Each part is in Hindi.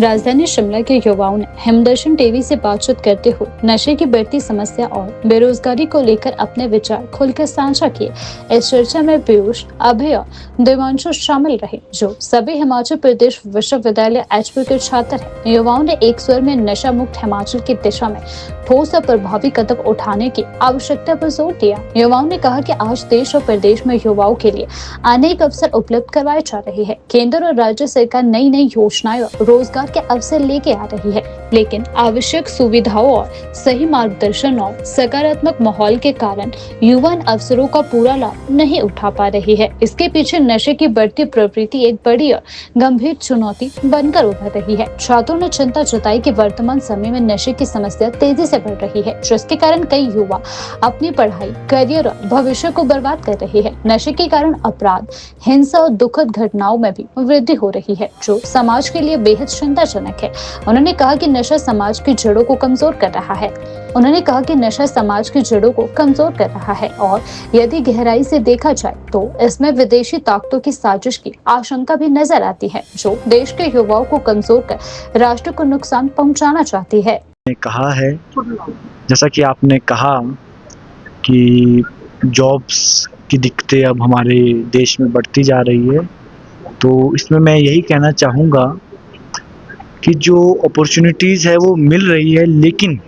राजधानी शिमला के युवाओं ने हिमदर्शन टीवी से बातचीत करते हुए नशे की बढ़ती समस्या और बेरोजगारी को लेकर अपने विचार खुलकर साझा किए। इस चर्चा में पीयूष, अभय और देवांशु शामिल रहे, जो सभी हिमाचल प्रदेश विश्वविद्यालय एचपी के छात्र हैं। युवाओं ने एक स्वर में नशा मुक्त हिमाचल की दिशा में ठोस और प्रभावी कदम उठाने की आवश्यकता पर जोर दिया। युवाओं ने कहा कि आज देश और प्रदेश में युवाओं के लिए अनेक अवसर उपलब्ध करवाए जा रहे हैं। केंद्र और राज्य सरकार नई नई योजनाएं और रोजगार के अवसर लेके आ रही है, लेकिन आवश्यक सुविधाओं और सही मार्गदर्शन और सकारात्मक माहौल के कारण युवा इन अवसरों का पूरा लाभ नहीं उठा पा रही है। इसके पीछे नशे की बढ़ती प्रवृत्ति एक बड़ी और गंभीर चुनौती बनकर उभर रही है। छात्रों ने चिंता जताई कि वर्तमान समय में नशे की समस्या तेजी से बढ़ रही है, जिसके कारण कई युवा अपनी पढ़ाई, करियर और भविष्य को बर्बाद कर रहे हैं। नशे के कारण अपराध, हिंसा और दुखद घटनाओं में भी वृद्धि हो रही है, जो समाज के लिए बेहद चिंताजनक है। उन्होंने कहा कि नशा समाज की जड़ों को कमजोर कर रहा है और यदि गहराई से देखा जाए तो इसमें विदेशी ताकतों की साजिश की आशंका भी नजर आती है, जो देश के युवाओं को कमजोर कर राष्ट्र को नुकसान पहुंचाना चाहती है। कहा है, जैसा कि आपने कहा कि जॉब्स की दिक्कतें अब हमारे देश में बढ़ती जा रही है, तो इसमें मैं यही कहना चाहूँगा कि जो अपॉर्चुनिटीज़ है वो मिल रही है, लेकिन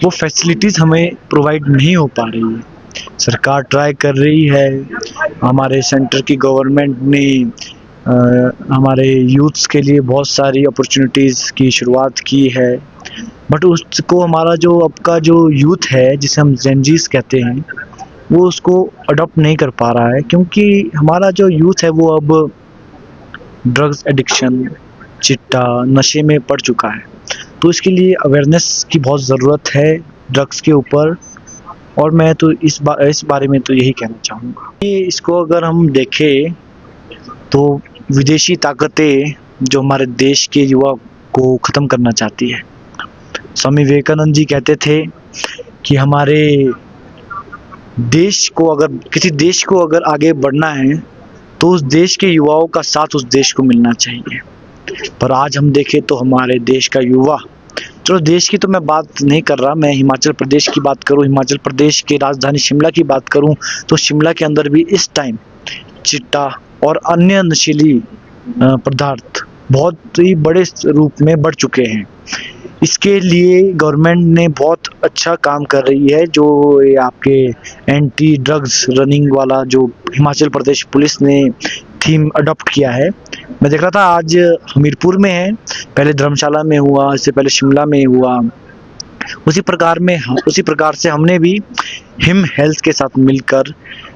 वो फैसिलिटीज़ हमें प्रोवाइड नहीं हो पा रही है। सरकार ट्राई कर रही है, हमारे सेंटर की गवर्नमेंट ने हमारे यूथ्स के लिए बहुत सारी अपॉर्चुनिटीज़ की शुरुआत की है, बट उसको हमारा जो अब का जो यूथ है, जिसे हम जेनजीस कहते हैं, वो उसको अडॉप्ट नहीं कर पा रहा है, क्योंकि हमारा जो यूथ है वो अब ड्रग्स एडिक्शन, चिट्टा, नशे में पड़ चुका है। तो इसके लिए अवेयरनेस की बहुत ज़रूरत है ड्रग्स के ऊपर, और मैं तो इस बारे में तो यही कहना चाहूँगा कि इसको अगर हम देखें तो विदेशी ताकतें जो हमारे देश के युवा को ख़त्म करना चाहती है। स्वामी विवेकानंद जी कहते थे कि हमारे देश को अगर किसी देश को अगर आगे बढ़ना है तो उस देश के युवाओं का साथ उस देश को मिलना चाहिए। पर आज हम देखें तो हमारे देश का युवा, चलो देश की तो मैं बात नहीं कर रहा, मैं हिमाचल प्रदेश की बात करूं, हिमाचल प्रदेश की राजधानी शिमला की बात करूं, तो शिमला के अंदर भी इस टाइम चिट्टा और अन्य नशीली पदार्थ बहुत ही बड़े रूप में बढ़ चुके हैं। इसके लिए गवर्नमेंट ने बहुत अच्छा काम कर रही है, जो ये आपके एंटी ड्रग्स रनिंग वाला जो हिमाचल प्रदेश पुलिस ने थीम अडॉप्ट किया है। मैं देख रहा था आज हमीरपुर में है, पहले धर्मशाला में हुआ, इससे पहले शिमला में हुआ। उसी प्रकार से हमने भी हिम हेल्थ के साथ मिलकर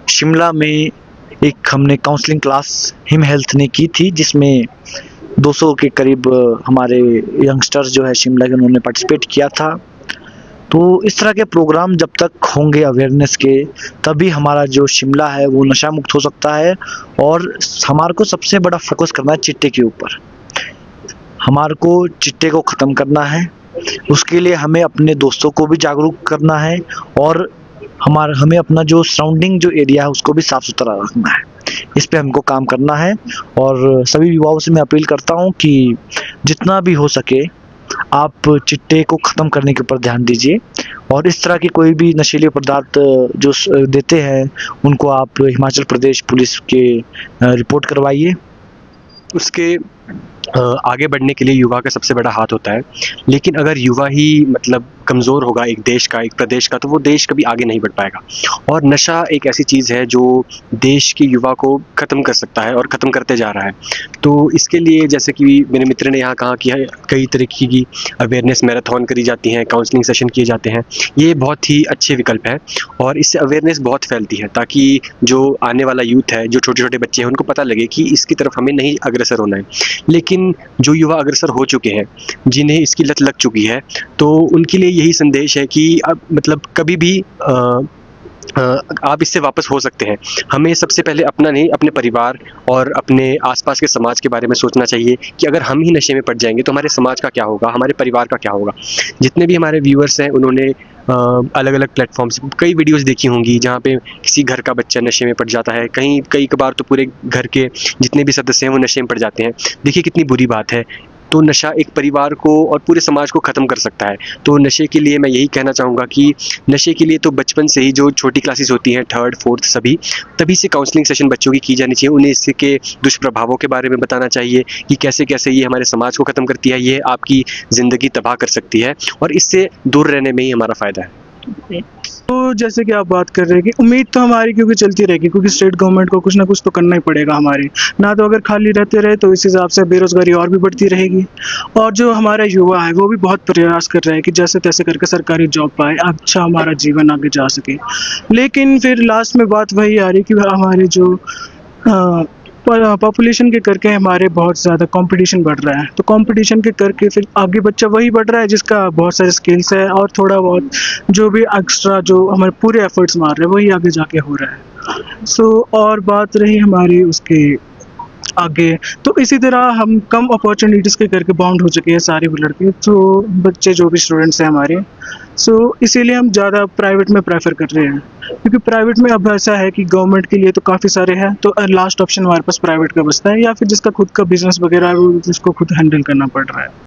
शिमला में एक हमने काउंसलिंग क्लास हिम हेल्थ ने की थी, जिसमें 200 के करीब हमारे यंगस्टर्स जो है शिमला के, उन्होंने पार्टिसिपेट किया था। तो इस तरह के प्रोग्राम जब तक होंगे अवेयरनेस के, तभी हमारा जो शिमला है वो नशा मुक्त हो सकता है। और हमारे को सबसे बड़ा फोकस करना है चिट्टे के ऊपर। हमारे को चिट्टे को ख़त्म करना है, उसके लिए हमें अपने दोस्तों को भी जागरूक करना है, और हमें अपना जो सराउंडिंग जो एरिया है उसको भी साफ़ सुथरा रखना है। इस पे हमको काम करना है, और सभी युवाओं से मैं अपील करता हूँ कि जितना भी हो सके आप चिट्टे को ख़त्म करने के ऊपर ध्यान दीजिए, और इस तरह के कोई भी नशीले पदार्थ जो देते हैं उनको आप हिमाचल प्रदेश पुलिस के रिपोर्ट करवाइए। उसके आगे बढ़ने के लिए युवा का सबसे बड़ा हाथ होता है, लेकिन अगर युवा ही मतलब कमज़ोर होगा एक देश का, एक प्रदेश का, तो वो देश कभी आगे नहीं बढ़ पाएगा। और नशा एक ऐसी चीज़ है जो देश के युवा को ख़त्म कर सकता है और ख़त्म करते जा रहा है। तो इसके लिए जैसे कि मेरे मित्र ने यहाँ कहा कि कई तरीके की अवेयरनेस मैराथन करी जाती हैं, काउंसलिंग सेशन किए जाते हैं, ये बहुत ही अच्छे विकल्प है, और इससे अवेयरनेस बहुत फैलती है, ताकि जो आने वाला यूथ है, जो छोटे छोटे बच्चे हैं, उनको पता लगे कि इसकी तरफ हमें नहीं अग्रसर होना है। लेकिन जो युवा अग्रसर हो चुके हैं, जिन्हें इसकी लत लग चुकी है, तो उनके लिए यही संदेश है कि अब मतलब कभी भी आप इससे वापस हो सकते हैं। हमें सबसे पहले अपना नहीं, अपने परिवार और अपने आसपास के समाज के बारे में सोचना चाहिए कि अगर हम ही नशे में पड़ जाएंगे तो हमारे समाज का क्या होगा, हमारे परिवार का क्या होगा। जितने भी हमारे व्यूअर्स हैं उन्होंने अलग अलग प्लेटफॉर्म से कई वीडियोस देखी होंगी जहाँ पे किसी घर का बच्चा नशे में पड़ जाता है, कई कबार तो पूरे घर के जितने भी सदस्य हैं वो नशे में पड़ जाते हैं। देखिए कितनी बुरी बात है। तो नशा एक परिवार को और पूरे समाज को ख़त्म कर सकता है। तो नशे के लिए मैं यही कहना चाहूँगा कि नशे के लिए तो बचपन से ही जो छोटी क्लासेस होती हैं 3rd 4th सभी, तभी से काउंसलिंग सेशन बच्चों की जानी चाहिए। उन्हें इसके दुष्प्रभावों के बारे में बताना चाहिए कि कैसे-कैसे ये हमारे समाज को ख़त्म करती है, ये आपकी ज़िंदगी तबाह कर सकती है और इससे दूर रहने में ही हमारा फ़ायदा है। तो जैसे कि आप बात कर रहे हैं कि उम्मीद तो हमारी क्योंकि चलती रहेगी, क्योंकि स्टेट गवर्नमेंट को कुछ ना कुछ तो करना ही पड़ेगा हमारे, ना तो अगर खाली रहते रहे तो इस हिसाब से बेरोजगारी और भी बढ़ती रहेगी। और जो हमारा युवा है वो भी बहुत प्रयास कर रहा है कि जैसे तैसे करके सरकारी जॉब पाए, अच्छा हमारा जीवन आगे जा सके। लेकिन फिर लास्ट में बात वही आ रही कि हमारे जो पॉपुलेशन के करके हमारे बहुत ज़्यादा कंपटीशन बढ़ रहा है, तो कंपटीशन के करके फिर आगे बच्चा वही बढ़ रहा है जिसका बहुत सारे स्किल्स है और थोड़ा बहुत जो भी एक्स्ट्रा जो हमारे पूरे एफर्ट्स मार रहे हैं वही आगे जाके हो रहा है। और बात रही हमारी उसके आगे, तो इसी तरह हम कम अपॉर्चुनिटीज़ के करके बाउंड हो चुके हैं सारे लड़के, तो बच्चे जो भी स्टूडेंट्स हैं हमारे। इसीलिए हम ज़्यादा प्राइवेट में प्रेफर कर रहे हैं, क्योंकि प्राइवेट में अब ऐसा है कि गवर्नमेंट के लिए तो काफ़ी सारे हैं, तो लास्ट ऑप्शन हमारे पास प्राइवेट का बचता है, या फिर जिसका खुद का बिजनेस वगैरह है वो जिसको खुद हैंडल करना पड़ रहा है।